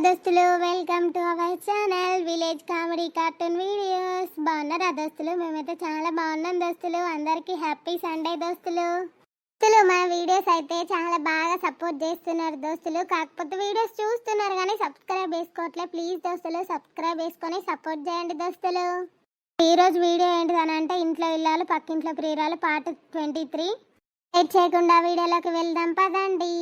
దోస్తులు welcome to our channel village comedy cartoon videos. బాగున్నారా దోస్తులు? మేమైతే చాలా బాగున్నాం దోస్తులు. అందరికీ హ్యాపీ సండే దోస్తులు. దోస్తులు మా వీడియోస్ అయితే చాలా బాగా సపోర్ట్ చేస్తున్నారు దోస్తులు. కాకపోతే వీడియోస్ చూస్తున్నారు కానీ సబ్స్క్రైబ్ చేసుకోవట్లేదు. ప్లీజ్ దోస్తులు సబ్స్క్రైబ్ చేసుకొని సపోర్ట్ చేయండి దోస్తులు. ఈరోజు వీడియో ఏంటిదనంటే ఇంట్లో ఇల్లాలు పక్కింట్లో ప్రియురాలు పార్ట్ 23. లేట్ చేయకుండా వీడియోలోకి వెళ్దాం పదండి.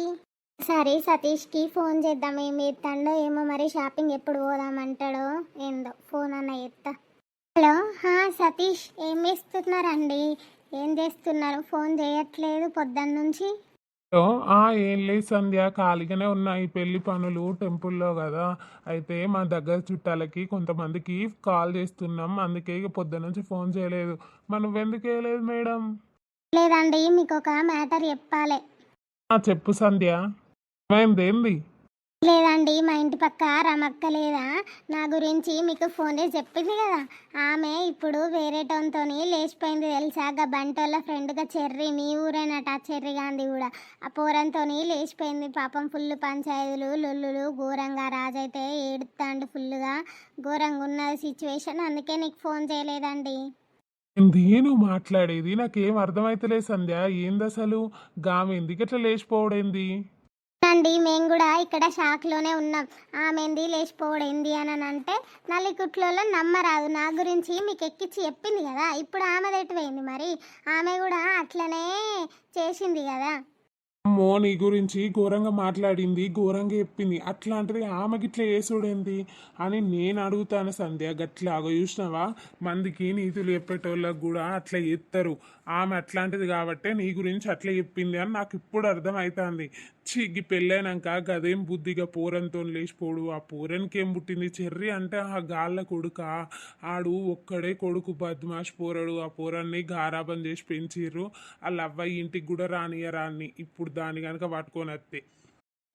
సరే సతీష్కి ఫోన్ చేద్దాం. ఏం ఎత్తాడో ఏమో, మరి షాపింగ్ ఎప్పుడు పోదామంటాడో ఏందో. ఫోన్ అన్న ఎత్తా. హలో, సతీష్ ఏం చేస్తున్నారండి? ఏం చేస్తున్నారు? ఫోన్ చేయట్లేదు పొద్దున్న నుంచి. ఏం లేదు సంధ్య, ఖాళీగానే ఉన్నాయి. పెళ్లి పనులు టెంపుల్లో కదా, అయితే మా దగ్గర చుట్టాలకి కొంతమందికి కాల్ చేస్తున్నాం, అందుకే ఇక పొద్దున్న నుంచి ఫోన్ చేయలేదు. నువ్వెందుకు వేయలేదు మేడం? లేదండి, మీకు ఒక మ్యాటర్ చెప్పాలి. చెప్పు సంధ్య, ఏమైంది? లేదండి, మా ఇంటి పక్క రమక్క లేదా, నా గురించి మీకు ఫోన్ చేసి చెప్పింది కదా, ఆమె ఇప్పుడు వేరే టోన్తో లేచిపోయింది తెలుసా. గా బంటోళ్ళ ఫ్రెండ్గా చెర్రి, మీ ఊరేనట చెర్రి గాంధీ కూడా. ఆ పోరంతో లేచిపోయింది పాపం. ఫుల్ పంచాయతీలు లొల్లులు ఘోరంగా. రాజైతే ఏడుతాండు ఫుల్గా. ఘోరంగా ఉన్నది సిచ్యువేషన్, అందుకే నీకు ఫోన్ చేయలేదండి. నేను మాట్లాడేది నాకేం అర్థమైతలేదు సంధ్య. ఏంది అసలు? గామె ఎందుకు ఇట్లా లేచిపోవడేంది? అండి మేము కూడా ఇక్కడ షాక్లోనే ఉన్నాం. ఆమెంది లేచిపోవడేంది అని అంటే నల్లికుట్లో నమ్మరాదు. నా గురించి మీకు ఎక్కించి చెప్పింది కదా, ఇప్పుడు ఆమె ఎటుపోయింది మరి? ఆమె కూడా అట్లనే చేసింది కదా. అమ్మో, నీ గురించి ఘోరంగా మాట్లాడింది, ఘోరంగా చెప్పింది. అట్లాంటిది ఆమెకి ఇట్లా వేసుడేంది అని నేను అడుగుతాను సంధ్య. గట్లాగా చూసినావా, మందికి నీతులు చెప్పేటోళ్ళకి కూడా అట్లా చెప్తారు. ఆమె అట్లాంటిది కాబట్టే నీ గురించి అట్లా చెప్పింది అని నాకు ఇప్పుడు అర్థమవుతుంది. చిగ్గి పెళ్ళైనాక గదేం బుద్ధిగా పోరంతో లేచిపోడు. ఆ పోరనికి ఏం పుట్టింది? చెర్రి అంటే ఆ గాళ్ళ కొడుక. ఆడు ఒక్కడే కొడుకు, బద్మాష్ పోరడు. ఆ పోరాన్ని గారాబం చేసి పెంచిర్రు. వాళ్ళ అవ్వయ్య ఇంటికి కూడా రానియరాన్ని. ఇప్పుడు దాన్ని కనుక పట్టుకొని వస్తే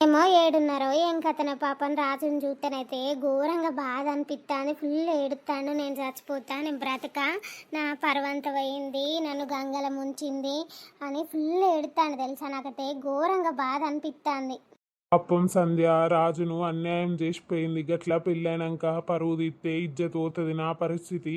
ఏమో ఏడున్నారో ఏం కథన. పాపం రాజుని చూస్తేనైతే ఘోరంగా బాధ అనిపిస్తాను. ఫుల్ ఏడుతాను. నేను చచ్చిపోతా, నేను బ్రతక, నా పర్వంత పోయింది, నన్ను గంగల ముంచింది అని ఫుల్ ఏడుతాను తెలుసా. నాకైతే ఘోరంగా బాధ అనిపిస్తుంది. పాపం సంధ్య, రాజును అన్యాయం చేసిపోయింది. గట్లా పెళ్ళైనాక పరువు తీస్తే ఇజ్జత్ పోతుంది. నా పరిస్థితి,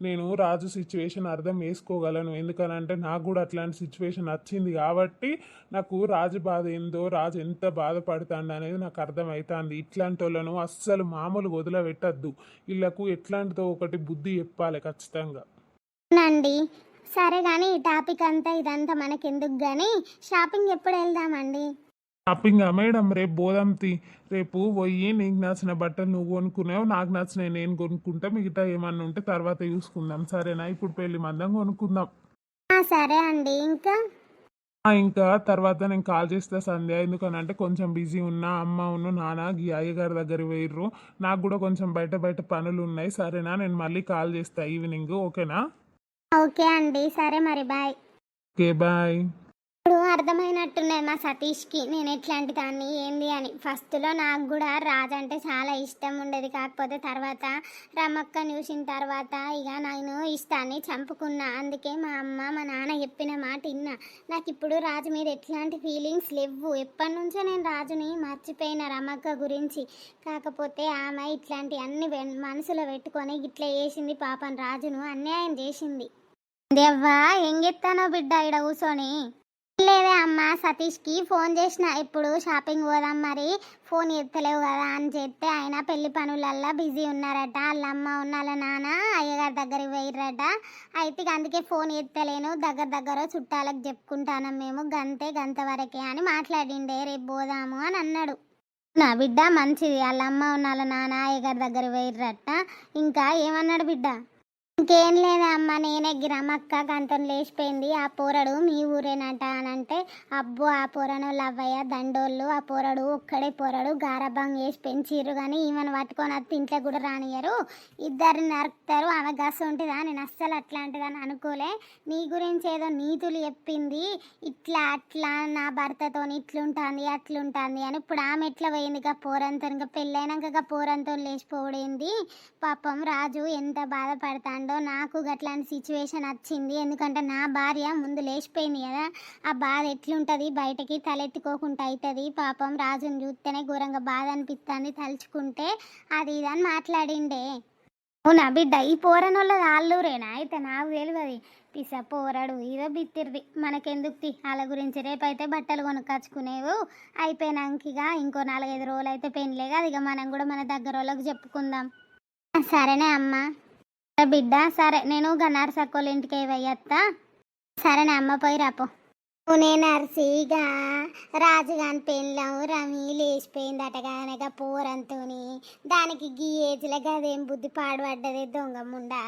నేను రాజు సిచ్యువేషన్ అర్థం చేసుకోగలను. ఎందుకనంటే నాకు కూడా అట్లాంటి సిచ్యువేషన్ వచ్చింది కాబట్టి నాకు రాజు బాధ ఏందో, రాజు ఎంత బాధపడుతాడు అనేది నాకు అర్థమవుతుంది. ఇట్లాంటి వాళ్ళను అస్సలు మామూలు వదిలిపెట్టద్దు. వీళ్ళకు ఎట్లాంటిదో ఒకటి బుద్ధి చెప్పాలి ఖచ్చితంగా. అవునండి, సరే కానీ ఈ టాపిక్ అంతా ఇదంతా మనకెందుకు కానీ షాపింగ్ ఎప్పుడు వెళ్దామండి? షాపింగ్ మేడం, రేపు పోదాంతి. రేపు పోయి నీకు నచ్చిన బట్టలు నువ్వు కొనుక్కున్నావు, నాకు నచ్చినవి నేను కొనుక్కుంటా. మిగతా ఏమన్నా ఉంటే తర్వాత చూసుకుందాం, సరేనా? ఇప్పుడు పెళ్లి మందం కొనుక్కుందాం. సరే అండి. ఇంకా తర్వాత నేను కాల్ చేస్తా సంధ్య. ఎందుకనంటే కొంచెం బిజీ ఉన్నా. అమ్మ ఉన్న నాన్న అయ్య గారి దగ్గర పోయిర్రు. నాకు కూడా కొంచెం బయట బయట పనులు ఉన్నాయి, సరేనా? నేను మళ్ళీ కాల్ చేస్తా ఈవినింగ్, ఓకేనా? ఓకే అండి, సరే మరి బాయ్. Okay bye. ఇప్పుడు అర్థమైనట్టున్నది మా సతీష్కి నేను ఎట్లాంటి దాన్ని ఏంది అని. ఫస్ట్లో నాకు కూడా రాజు అంటే చాలా ఇష్టం ఉండేది. కాకపోతే తర్వాత రమక్క చూసిన తర్వాత ఇక నేను ఇష్టాన్ని చంపుకున్నా. అందుకే మా అమ్మ మా నాన్న చెప్పిన మాట విన్నా. నాకు ఇప్పుడు రాజు మీద ఎట్లాంటి ఫీలింగ్స్ లేవు. ఎప్పటి నుంచో నేను రాజుని మర్చిపోయిన రమక్క గురించి. కాకపోతే ఆమె ఇట్లాంటి అన్ని మనసులో పెట్టుకొని ఇట్లా చేసింది. పాపం రాజును అన్యాయం చేసింది. దేవ్వా ఏం చెప్తానో బిడ్డ ఇక్కడ కూర్చొని? లేదే అమ్మ, సతీష్కి ఫోన్ చేసిన ఇప్పుడు షాపింగ్ పోదాం మరి ఫోన్ ఎత్తలేవు కదా అని చెప్తే ఆయన పెళ్లి పనులల్లో బిజీ ఉన్నారట. వాళ్ళ అమ్మ ఉన్న వాళ్ళ నాన్న అయ్యగారి దగ్గరికి పోయిర్రట. అయితే అందుకే ఫోన్ ఎత్తలేను, దగ్గర చుట్టాలకు చెప్పుకుంటాను మేము, గంత వరకే అని మాట్లాడిండే. రేపు పోదాము అని అన్నాడు. నా బిడ్డ మంచిది, వాళ్ళ అమ్మ ఉన్న వాళ్ళ నాన్న అయ్యగారి దగ్గర పోయిర్రట. ఇంకా ఏమన్నాడు బిడ్డ? ఇంకేం లేదా అమ్మ, నేనే గిరమక్క గంతం లేచిపోయింది, ఆ పోరడు మీ ఊరేనట అని అంటే, అబ్బో ఆ పోరను లవ్వయ్య దండోళ్ళు, ఆ పోరడు ఒక్కడే పోరడు, గారభం చేసి పెంచిర్రు కానీ ఈమెను పట్టుకొని అది ఇంట్లో కూడా రానియరు, ఇద్దరిని నరుకుతారు, ఆమె గస ఉంటుందా? నేను అస్సలు అట్లాంటిదని అనుకోలే. నీ గురించి ఏదో నీతులు చెప్పింది, ఇట్లా అట్లా నా భర్తతో ఇట్లుంటుంది అట్లుంటుంది అని. ఇప్పుడు ఆమె ఎట్లా పోయింది ఇక పోరంతో? ఇంకా పెళ్ళైనాక పోరంతో లేచిపోవడేంది? పాపం రాజు ఎంత బాధపడతాడు. అవుతుందో నాకు గట్లాంటి సిచ్యువేషన్ వచ్చింది. ఎందుకంటే నా భార్య ముందు లేచిపోయింది కదా, ఆ బాధ ఎట్లుంటుంది బయటకి తలెత్తుకోకుండా అవుతుంది. పాపం రాజుని చూస్తేనే ఘోరంగా బాధ అనిపిస్తుంది తలుచుకుంటే, అది ఇది అని మాట్లాడిండే. అవునా బిడ్డ, ఈ పోరనోళ్ళది ఆల్లూరేనా? అయితే నాకు తెలియదు. పిస పోరాడు ఇదో బిత్తిరిది, మనకెందుకు తి వాళ్ళ గురించి. రేపైతే బట్టలు కొనుక్కొచ్చుకునేవు, అయిపోయినాక ఇంకో 4-5 రోజులు అయితే పెళ్ళే కదా, ఇక మనం కూడా మన దగ్గర వాళ్ళకి చెప్పుకుందాం. సరేనే అమ్మ. బిడ్డ సరే, నేను గన్నారసక్కోళ్ళ ఇంటికి వేయత్తా. సరేనే అమ్మ, పోయి రాపో. నేను నర్సిగా రాజుగాని పెళ్ళాం రమి లేచిపోయిందట కనుక పోరంతోని, దానికి గీ ఏజ్లో గదేం బుద్ధి పాడుపడ్డది దొంగ ముండా,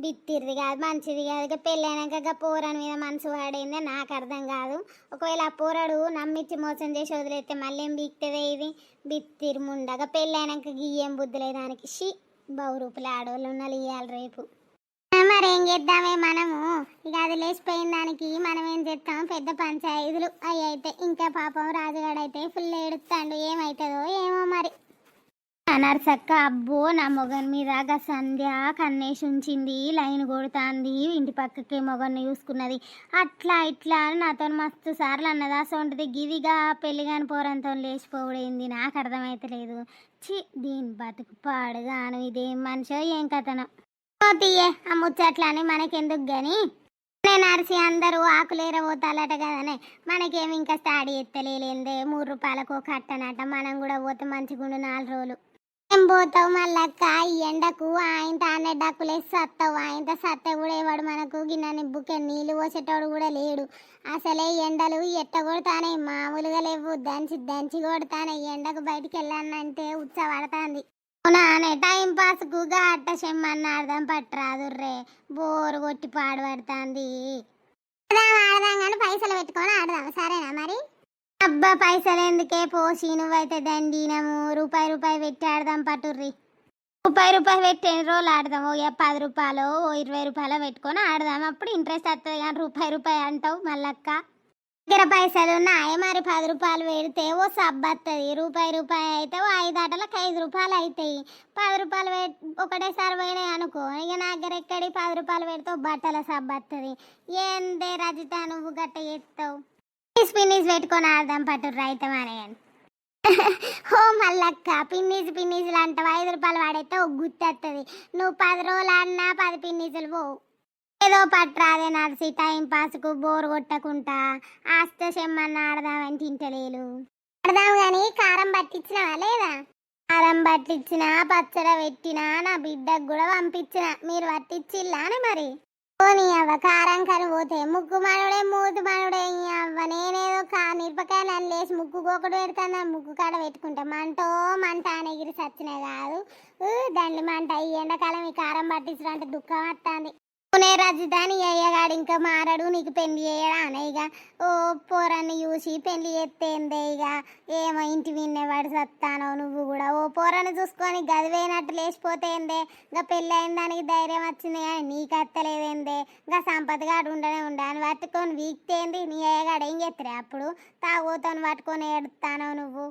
బిత్తిరిది కాదు మంచిది కాదు. ఇక పెళ్ళైనాక పోరాని మీద మనసు వాడైందే నాకు అర్థం కాదు. ఒకవేళ ఆ పోరాడు నమ్మించి మోసం చేసి వదిలేస్తే మళ్ళీ ఏం బీక్తుంది ఇది బిత్తిరి ముండగా. పెళ్ళైనాక గీ ఏం బుద్ధి లేదు దానికి. షీ బహురూపులు ఆడవాళ్ళు ఉన్నలు ఇవ్వాలి రేపు. మరేం చేద్దామే మనము, ఇక అది లేచిపోయిన దానికి మనం ఏం చేస్తాం, పెద్ద పంచాయతీలు అవి అయితే. ఇంకా పాపం రాజుగాడైతే ఫుల్ ఏడుస్తాడు, ఏమవుతుందో ఏమో మరి. నర్సక్క అబ్బో నా మొగన్ మీద గా సంధ్య కన్నేసి ఉంచింది, లైన్ కొడుతుంది, ఇంటి పక్కకి మొగన్ని చూసుకున్నది, అట్లా ఇట్లా నాతో మస్తు సార్లు అన్నది. అసొంటిది గివిగా పెళ్లి కాని పోరంతో లేచిపోవడైంది నాకు అర్థమైతలేదు. చి దీని బతుకు పాడుగాను, ఇదేం మనిషో ఏం కథనో. తీయే ఆ ముచ్చట్లని మనకెందుకు గాని. నేను అరిసి అందరూ ఆకులేర పోతాలట కదనే, మనకేమి ఇంకా స్టాడీ ఎత్తలేందే. 3 రూపాయలకు కట్టనట, మనం కూడా పోతే మంచిగుండు 4 రోజులు. ఏం పోతావు మళ్ళక్క, ఈ ఎండకు ఆయన తానే డక్కులేసి సత్తావు. ఆయనతో సత్తే కూడా ఇవ్వడు మనకు, గిన్నె బుక్కే నీళ్ళు పోసేటోడు కూడా లేడు. అసలే ఎండలు ఎట్ట కొడతానే, మామూలుగా లేవు, దంచి దంచి కొడతానే. ఎండకు బయటికి వెళ్ళానంటే ఉత్సపడుతుంది. అవునానే, టైం పాస్కు అట్ట చెమ్మన్న ఆడదాం పట్టరాదు రే, బోరు కొట్టి పాడుపడుతుంది. ఆడదాం కానీ పైసలు పెట్టుకొని ఆడదాం, సరేనా మరి? అబ్బా పైసలు ఎందుకే పోసి, నువ్వైతే దండినము. రూపాయి పెట్టి ఆడదాం పట్టుర్రి. రూపాయి పెట్టి ఎన్ని రోజులు ఆడదాం? 10 రూపాయలు 20 రూపాయలు పెట్టుకొని ఆడదాం, అప్పుడు ఇంట్రెస్ట్ వస్తుంది. కానీ రూపాయి అంటావు మళ్ళక్క. దగ్గర పైసలు ఉన్నాయి మరి, 10 రూపాయలు పెడితే ఓ సబ్బు వస్తుంది. రూపాయి అయితే ఓ 5 ఆటలకు 5 రూపాయలు అవుతాయి. 10 రూపాయలు ఒకటేసారి పోయినాయి అనుకో, ఇక నా దగ్గర ఎక్కడి 10 రూపాయలు పెడితే బట్టల సబ్బు వస్తుంది. ఏందే రజిత నువ్వు గట్ట ఎత్తావు? పిన్నీస్ పెట్టుకొని ఆడదాం పట్టు రైతం అనేయండి. ఓ మల్లక్క, పిన్నీసులు అంటావు. 5 రూపాయలు వాడైతే ఒక గుర్తు వస్తుంది. నువ్వు 10 రోజులు ఆడినా 10 పిన్నీసులు పోవు. ఏదో పట్టరాదే నడిచి టైం పాస్కు బోరు కొట్టకుండా ఆస్త చెమ్మన్న ఆడదామని తింటలేలు. ఆడదాం కానీ కారం పట్టించినవా లేదా? కారం పట్టించినా, పచ్చడి పెట్టినా, నా బిడ్డకు కూడా పంపించిన. మీరు పట్టించిల్లానే మరి? పోనీ అవ్వ, కారం కని పోతే ముక్కు మనుడే మూతి మనుడే. అవ్వ నేనేదో మిరపకాయలు అల్లేసి ముక్కుకొకటి పెడతాను, ముక్కు కాడ పెట్టుకుంటా మంట ఎగిరి సచ్చినా కాదు దండ్లి మంట. ఈ ఎండాకాలం ఈ కారం పట్టించడం అంటే దుఃఖం వస్తుంది. రజితాని అయ్యగాడు ఇంకా మారాడు, నీకు పెళ్లి చేయడా అనే? ఇక ఓ పోరాన్ని చూసి పెళ్లి చేస్తేందే, ఇక ఏమో ఇంటి విన్నేవాడు సత్తానో. నువ్వు కూడా ఓ పోరాన్ని చూసుకొని గదివేనట్టు లేచిపోతేందే. ఇంకా పెళ్ళి అయిన దానికి ధైర్యం వచ్చింది కానీ నీకు అత్తలేదేందే. ఇంకా సంపదగాడు ఉండనే అని పట్టుకొని వీక్తేంది. నీ అయ్యగాడు ఏం చేస్తారే అప్పుడు? తాగోతోని పట్టుకొని ఏడుస్తానో నువ్వు.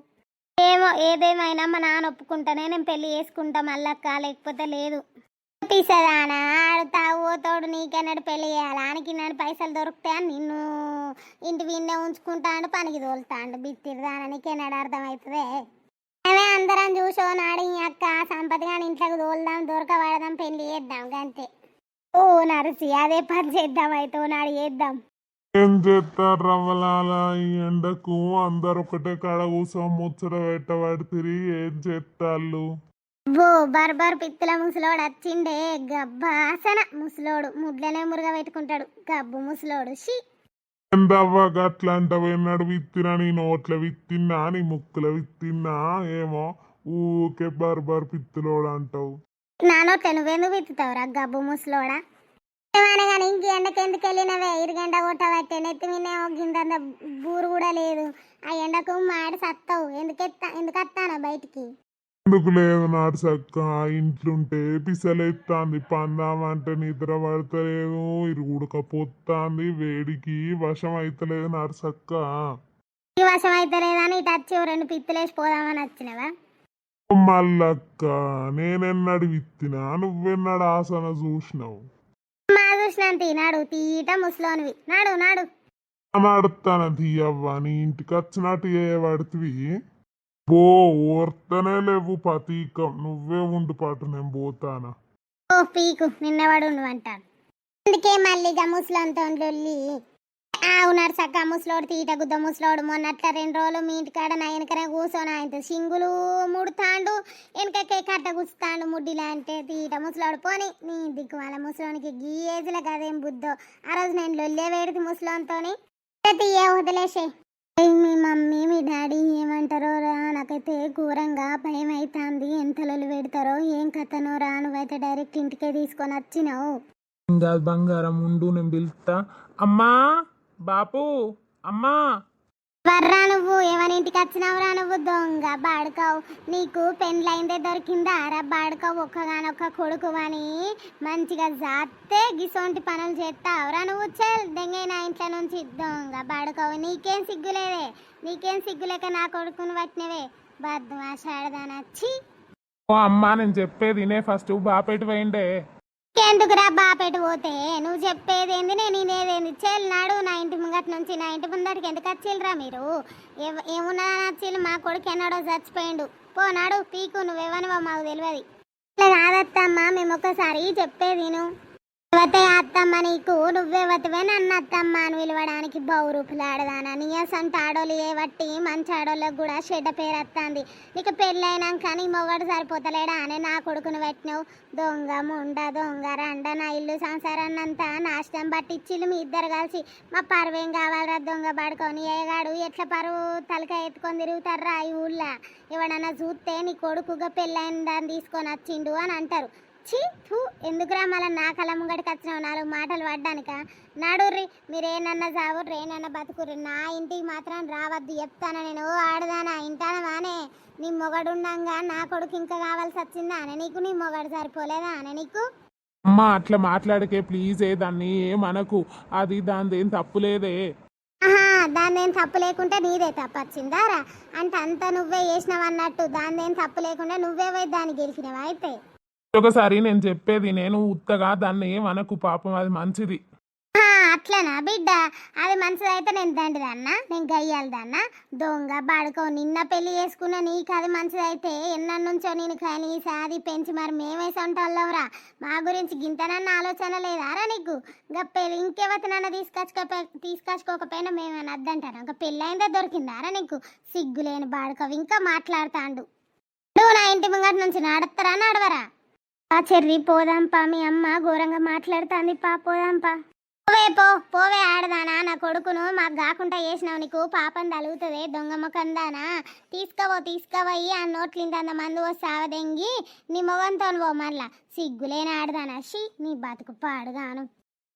ఏమో ఏదేమైనా మా నాన్న ఒప్పుకుంటానే నేను పెళ్లి చేసుకుంటా మళ్ళక్క, లేకపోతే లేదు. తీసేదానా ఆడుతా ఓతోడు నీకెన్నడు పెళ్ళి చేయాలి? ఆనికి నన్ను పైసలు దొరుకుతాయని నిన్ను ఇంటి విన్నే ఉంచుకుంటాడు, పనికి తోలుతాడు. బిత్తిరిదానా నీకెన్నడు అర్థమవుతుంది? అదే అందరం చూసో నాడు ఈ అక్క సంపద కానీ ఇంట్లోకి తోలుదాం, దొరకబడదాం, పెళ్లి చేద్దాం అంతే. ఓ నరసి అదే పని చేద్దాం, అయితే నాడు చేద్దాం. ఏం చేస్తారు రవ్వలాల, ఈ ఎండకు అందరు ఒకటే కాడ కూర్చో ముచ్చట పెట్టబడితిరి, ఏం చేస్తాళ్ళు? బో బర్బర్ పిత్తుల ముసలోడు వచ్చిండే, గబ్బాసన ముసలోడు, ముడ్లనే మురుగ పెట్టుకుంటాడు గబ్బు ముసలోడు. షీ ఎందవ్వ గట్లంటవు? ఎన్నడు విత్తినా? నీ నోట్ల విత్తిన్నా, నీ ముక్కుల విత్తిన్నా ఏమో, ఊకే బర్బర్ పిత్తులోడు అంటావు. నా నోట్ల నువ్వెందుకు విత్తుతావురా గబ్బు ముసలోడా? ఏమైనా కానీ ఇంక ఎండకెందుకు వెళ్ళినవే? 2 గంట కొట్టబట్టే నెత్తి మీనేమో గిందంత బూరు కూడా లేదు. ఆ ఎండకు మాడి సత్తావు. ఎందుకు వస్తానా బయటికి? ఎందుకు లేదు నర్సక్క, ఇంట్లుంటే పిసలెత్తాంది, పందామంటే నిద్ర పడతలేదు, ఉడకపోతాంది, వేడికి వశం అయితలేదు నర్సక్క. ఈ వశం అయితే లేదని ఇటు వచ్చి 2 పిత్తులేసి పోదామని వచ్చినవా? మల్లక్క నేనెన్నడు విత్తినా, నువ్వెన్నడు ఆసన చూసినావు? చూసినంత నాడు తీట ముసలోనివి నాడు నాడు. నడుస్తానది అవ్వ నీ ఇంటికి వచ్చినట్టు పడుతుంది. బో ఓర్తనే లేవు పతీకం, నువ్వే ఉండు పాటు నేను పోతానా. ఓ పీకు నిన్నవాడు అంటాను. అందుకే మళ్ళీగా ముసలంతో లొల్లి. అవునాడు సక్క ముసలోడు తీట గుద్ద ముసలోడు మొన్నట్ల 2 రోజులు మీ ఇంటికాడ నా వెనకనే కూర్చొని ఆయన సింగులు ముడుతాండు, వెనకకే కట్ట గుస్తాండు ముడ్డిలా అంటే తీట ముసలోడు. పోని నీ దిక్కు వాళ్ళ ముసలోనికి గీ ఏజ్లో కదేం బుద్ధో. ఆ రోజు నేను లొల్లే వేడిది ముసలోనితోని. తీయే వదిలేసే. మీ మమ్మీ మీ డాడీ ఏమంటారో రా, నాకైతే ఘోరంగా భయం అవుతుంది. ఎంత లొల్లు పెడతారో ఏం కథనో రా. నువ్వైతే డైరెక్ట్ ఇంటికే తీసుకొని వచ్చినావు. ఇంకా బంగారం ఉండు, నేను పిలుస్తా. అమ్మా బాపు, అమ్మా. వర్రా నువ్వు ఎవరింటికి వచ్చినావురా నువ్వు దొంగ బాడుకావు. నీకు పెండ్లైందే దొరికిందా రా బాడుకావు. ఒక్కగానొక్క కొడుకు అని మంచిగా జాతే గిసోంటి పనులు చేస్తావురా నువ్వు. చెల్ దెంగైనా ఇంట్లో నుంచి దొంగ బాడుకావు. నీకేం సిగ్గులేదే, నీకేం సిగ్గులేక నా కొడుకును పట్టినవే బద్మాషాడదానచ్చి. ఓ అమ్మా నేను చెప్పేది వినే ఫస్ట్. బాపెటు పోయిండే. ఎందుకురా బాపెట్టు పోతే నువ్వు చెప్పేదేంది నేను వినేదేంది. చెల్ నాడు నా ఇంటి ముంగటి నుంచి. నా ఇంటి ముందటికి ఎందుకు వచ్చిల్రా మీరు? ఏమున్నా నచ్చిల్లు, మా కొడుకు ఎన్నడో చచ్చిపోయిండు. పో నాడు పీకు, నువ్వేవనివో మాకు తెలియదు. ఇట్లా కాదత్తమ్మ, మేము ఒక్కసారి చెప్పేది నువ్వతే అత్తమ్మ నీకు. నువ్వేవతివే నన్ను అత్తమ్మ అని పిలవడానికి బౌరూపులాడదానా. నీయస్ అంటే ఆడోళ్ళు ఏవట్టి మంచి ఆడోళ్ళకి కూడా చెడ్డ పేరు వస్తుంది. నీకు పెళ్ళైనాక నీ మొగడు సరిపోతలేడా అని నా కొడుకును పెట్టినావు. దొంగ ముండ దొంగ రండ నా ఇల్లు సంసారాన్ని అంతా నాశనం పట్టిచ్చిల్లు మీ ఇద్దరు కలిసి. మా పరువేం కావాలరా దొంగ పడుకొని. ఏగాడు ఎట్లా పరువు తలక ఎత్తుకొని తిరుగుతారా ఈ ఊళ్ళో. ఎవడన్నా చూస్తే నీ కొడుకుగా పెళ్ళైన దాన్ని తీసుకొని వచ్చిండు అని అంటారు. ఛీ తూ, ఎందుకురా మళ్ళీ నా కళ్ళ ముంగడికి వచ్చినావు 4 మాటలు పడ్డానిక. నడుర్రి, మీరేనన్నా చావుర్రి, ఏనన్నా బతుకుర్రి. నా ఇంటికి మాత్రం రావద్దు చెప్తానా నేను. ఆడదానా ఇంటానవానే? నీ మొగడుండంగా నా కొడుకు ఇంకా కావాల్సి వచ్చిందా అని నీకు? నీ మొగడు సరిపోలేదా అని నీకు? అమ్మా అట్లా మాట్లాడకే ప్లీజే, దాన్ని ఏమనకు. అది దానిదేం తప్పులేదే. ఆహా, దానిదేం తప్పు లేకుంటే నీదే తప్పు వచ్చిందారా? అంటే అంతా నువ్వే చేసినావు అన్నట్టు. దానిదేం తప్పు లేకుండా నువ్వే పోయి దాన్ని గెలిచినావా అయితే? ఒకసారి నేను చెప్పేది నేను ఉత్తగా దాన్ని ఏమనకు, పాపం అది మంచిది. అట్లనా బిడ్డ? అది మంచిదైతే నేను దండిదన్నా, నేను గయ్యాలదన్నా. దొంగ బాడుకో, నిన్న పెళ్లి చేసుకున్న నీకు అది మంచిదైతే ఎన్న నుంచో నేను కానీ సాది పెంచి మరి మేమేసి ఉంటావురా. మా గురించి గింతనన్న ఆలోచన లేదారా నీకు? ఇంకా పెళ్ళి ఇంకెవతనన్నా తీసుకొచ్చుకోకపోయినా మేమేమన్నా అద్దంటారా? ఇంకా పెళ్ళి అయిందా దొరికిందారా నీకు? సిగ్గులేని బాడుకో ఇంకా మాట్లాడుతాండు. నువ్వు నా ఇంటి ముంగటి నుంచి నడతారా నడవరా? ఆ చెర్రి పోదాంపా, మీ అమ్మ ఘోరంగా మాట్లాడుతుంది. పోదాంపా. పోవే ఆడదానా. నా కొడుకును మాకు కాకుండా చేసినావు. నీకు పాపం తలుగుతుంది దొంగ ముఖందానా. తీసుకుపోయి ఆ నోట్లింత మందు సావదెంగి నీ మొగంతో పో. మళ్ళా సిగ్గులేని ఆడదానా. షీ నీ బతుకు పాడుగాను.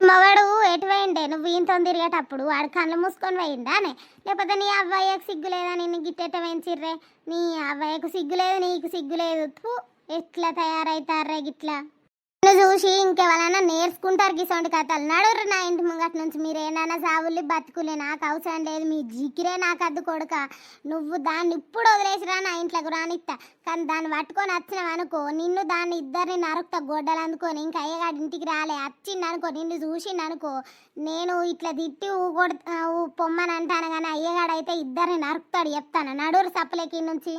మొగడు ఎటు పోయిండే? నువ్వు ఈయంతో తిరిగేటప్పుడు వాడు కళ్ళు మూసుకొని పోయిందానే? లేకపోతే నీ అవ్వయ్యకు సిగ్గులేదా? నిన్ను గిట్టెట వేయించిర్రే. నీ అవ్వయ్యకు సిగ్గులేదు, నీకు సిగ్గులేదు. ఎట్లా తయారైతారా గిట్లా? నువ్వు చూసి ఇంకెవరైనా నేర్చుకుంటారు గిసోంటి కథలు. నడురు నా ఇంటి ముంగటి నుంచి. మీరేనా సావుల్ని బతుకులే, నాకు అవసరం లేదు. మీ జిగిరే నాకు అద్దు కొడుక. నువ్వు దాన్ని ఇప్పుడు వదిలేసిరా నా ఇంట్లోకి రానిస్తా. కానీ దాన్ని పట్టుకొని వచ్చినావు అనుకో, నిన్ను దాన్ని ఇద్దరిని నరుకుతా గొడ్డలు అందుకొని. ఇంకా అయ్యగాడి ఇంటికి రాలే వచ్చింది అనుకో, నిన్ను చూసిండు అనుకో, నేను ఇట్లా తిట్టి పొమ్మని అంటాను. కానీ అయ్యగాడైతే ఇద్దరిని నరుకుతాడు చెప్తాను. నడురు సప్పలేకి నుంచి.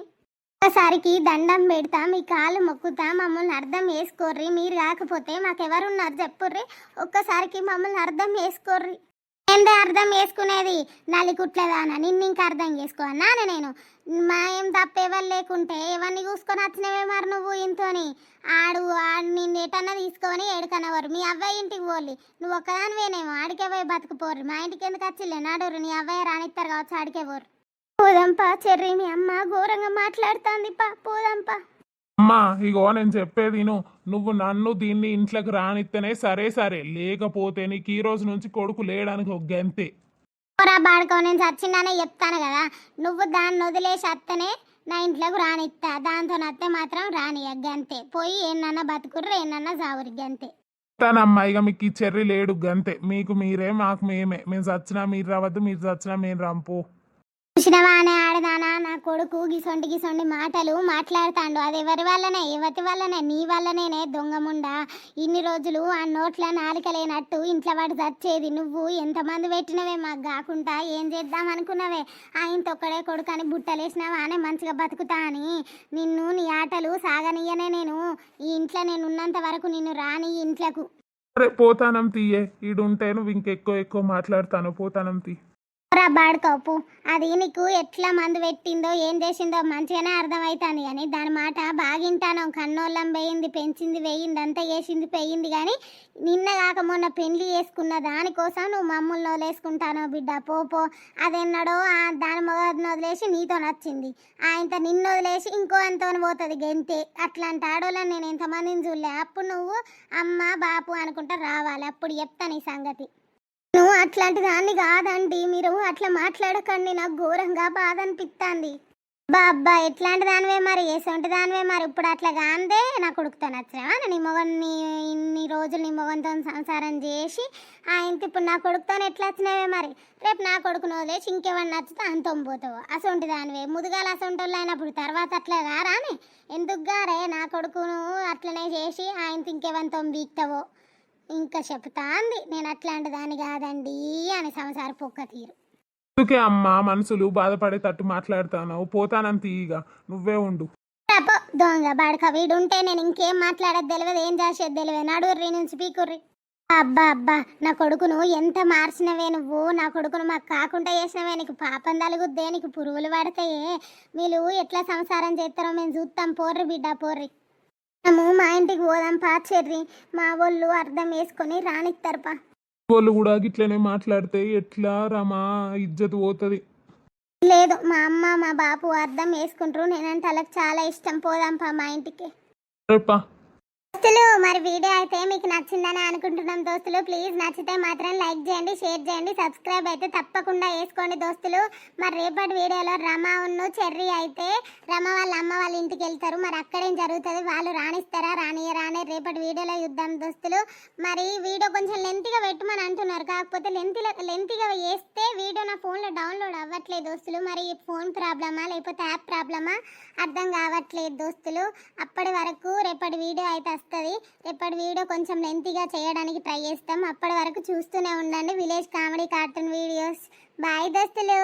ఒక్కసారికి దండం పెడతా, మీ కాళ్ళు మొక్కుతా, మమ్మల్ని అర్థం చేసుకోర్రి. మీరు కాకపోతే మాకెవరున్నారు చెప్పుర్రి. ఒక్కసారికి మమ్మల్ని అర్థం చేసుకోర్రి. ఏందే అర్థం చేసుకునేది? నలికుట్లేదానా? నిన్ను ఇంకా అర్థం చేసుకోవన్నా నేను? మా ఏం తప్పేవాళ్ళు లేకుంటే ఎవరిని చూసుకొని వచ్చినవే మరి నువ్వు ఇంతోని. ఆడు నిన్ను ఎటన్నా తీసుకొని ఏడుకనవరు. మీ అవ్వయ్య ఇంటికి పోలి. నువ్వు ఒక్కదానివేనేమో ఆడికే పోయి బతుకుపోరు. మా ఇంటికి ఎందుకు వచ్చిలే? నాడోరు నీ అవ్వయ్య రానిస్తారు కావచ్చు, ఆడికే పోరు. పోదాంపా చెర్రి, మీ అమ్మ ఘోరంగా మాట్లాడుతుంది. పోదాంపా. అమ్మా ఇగో నేను చెప్పేది నువ్వు నన్ను దీన్ని ఇంట్లోకి రానిస్తేనే సరే, లేకపోతే నీకు ఈ రోజు నుంచి కొడుకు లేడానికి ఒక గంతే. బాడుకో, నేను చచ్చిందనే చెప్తాను కదా. నువ్వు దాన్ని వదిలేసి అత్తనే నా ఇంట్లోకి రానిస్తా. దాంతో అత్తే మాత్రం రాని గంతే. పోయి ఏమన్నా బతుకుర్రు, ఏమన్నా సావురు గంతే. తనమ్మా ఇక మీకు ఈ చెర్రి లేడు గంతే. మీకు మీరే, మాకు మేమే. మేము చచ్చినా మీరు రావద్దు, మీరు చచ్చినా మేము రాంపో. చూసినవా అనే ఆడదానా నా కొడుకు గిసొంటి మాటలు మాట్లాడుతాండు. అది ఎవరి వల్లనే, యువతి వల్లనే, నీ వల్లనేనే దొంగముండా. ఇన్ని రోజులు ఆ నోట్ల నాలిక లేనట్టు ఇంట్లో వాడు చచ్చేది. నువ్వు ఎంతమంది పెట్టినవే మాకు కాకుండా ఏం చేద్దాం అనుకున్నావే? ఆయనతో ఒక్కడే కొడుకు అని బుట్టలేసినావా అనే మంచిగా బతుకుతా అని. నిన్ను నీ ఆటలు సాగనీయనే నేను. ఈ ఇంట్లో నేను ఉన్నంత వరకు నిన్ను రాని ఈ ఇంట్లకు. అరే పోతానం తీయే, ఈడుంటే నువ్వు ఇంకెక్కువ మాట్లాడతాను. పోతానం తీ. బాడుకోపు అది నీకు ఎట్లా మందు పెట్టిందో ఏం చేసిందో మంచిగానే అర్థమవుతుంది. కానీ దాని మాట బాగింటాను. కన్నోళ్ళం వేయింది, పెంచింది వేయింది, అంతా వేసింది పోయింది. కానీ నిన్న కాక మొన్న పెళ్లి చేసుకున్న దానికోసం నువ్వు మమ్మల్ని వదిలేసుకుంటానో బిడ్డ. పో అదెన్నడో దాని మొగని వదిలేసి నీతో నచ్చింది. ఆయనతో నిన్ను వదిలేసి ఇంకో అంతో పోతుంది గంతే. అట్లాంటి ఆడోళ్ళని నేను ఎంతమందిని చూడలే. అప్పుడు నువ్వు అమ్మ బాపు అనుకుంటా రావాలి. అప్పుడు చెప్తాను ఈ సంగతి. నువ్వు అట్లాంటి దాన్ని కాదండి. మీరు అట్లా మాట్లాడకండి. నాకు ఘోరంగా బాధ అనిపిస్తుంది. అబ్బా ఎట్లాంటి దానివే మరి, ఎసొంటి దానివే మరి. ఇప్పుడు అట్లా కాందే నా కొడుకుతో నచ్చినావా? నీ మొగన్ని ఇన్ని రోజులు నీ మొగంతో సంసారం చేసి ఆయనకి ఇప్పుడు నా కొడుకుతో ఎట్లా వచ్చినావే మరి? రేపు నా కొడుకును వదిలేసి ఇంకెవరిని నచ్చితే అంతం పోతావు. అసొంటి దానివే ముదుగాలు అసొంటోళ్ళు అయినప్పుడు తర్వాత అట్లా రారానే? ఎందుకు గారే నా కొడుకును అట్లనే చేసి ఆయనకి ఇంకెవరితో బీక్తావో? ఇంకా చెప్తా అంది నేను అట్లాంటి దాన్ని కాదండి అని సంసార పొక్క తీరు. అందుకే అమ్మ మనసులు బాధపడేటట్టు మాట్లాడతాను. పోతానం తీయగా నువ్వే ఉండు. దొంగ బడక వీడుంటే నేను ఇంకేం మాట్లాడేది తెలియదు, ఏం చేసేది తెలియదు. నడుర్రి నుంచి పీకుర్రి. అబ్బా నా కొడుకును ఎంత మార్చినవే నువ్వు. నా కొడుకును మాకు కాకుండా చేసినవే. నీకు పాపం తలుగుద్దే, నీకు పురుగులు పడతాయే. మీరు ఎట్లా సంసారం చేస్తారో మేము చూస్తాం. పోర్రి బిడ్డ పోర్రి. మేము మా ఇంటికి పోదాం పాచెర్రి. మా వాళ్ళు అర్థం వేసుకొని రానిస్తారుపా. వాళ్ళు కూడా గిట్లనే మాట్లాడితే ఎట్లా రమా? ఇజ్జత్ పోతుంది. లేదు మా అమ్మ మా బాపు అర్థం వేసుకుంటారు. నేనంటే వాళ్ళకి చాలా ఇష్టం. పోదాంపా మా ఇంటికి. రేపా దోస్తులు మరి వీడియో అయితే మీకు నచ్చిందని అనుకుంటున్నాం దోస్తులు. ప్లీజ్ నచ్చితే మాత్రం లైక్ చేయండి, షేర్ చేయండి, సబ్స్క్రైబ్ అయితే తప్పకుండా వేసుకోండి దోస్తులు. మరి రేపటి వీడియోలో రమ ఉన్ను చెర్రీ అయితే రమ వాళ్ళ అమ్మ వాళ్ళ ఇంటికి వెళ్తారు. మరి అక్కడేం జరుగుతుంది, వాళ్ళు రాణిస్తారా రానియరా అనే రేపటి వీడియోలో చూద్దాం దోస్తులు. మరి వీడియో కొంచెం లెంత్గా పెట్టమని అంటున్నారు. కాకపోతే లెంత్గా వేస్తే వీడియో నా ఫోన్లో డౌన్లోడ్ అవ్వట్లేదు దోస్తులు. మరి ఫోన్ ప్రాబ్లమా లేకపోతే యాప్ ప్రాబ్లమా అర్థం కావట్లేదు దోస్తులు. అప్పటి వరకు రేపటి వీడియో అయితే వస్తుంది. రేపటి వీడియో కొంచెం లెంతీగా చేయడానికి ట్రై చేస్తాం. అప్పటి వరకు చూస్తూనే ఉండండి village comedy cartoon videos. Bye దోస్తులు.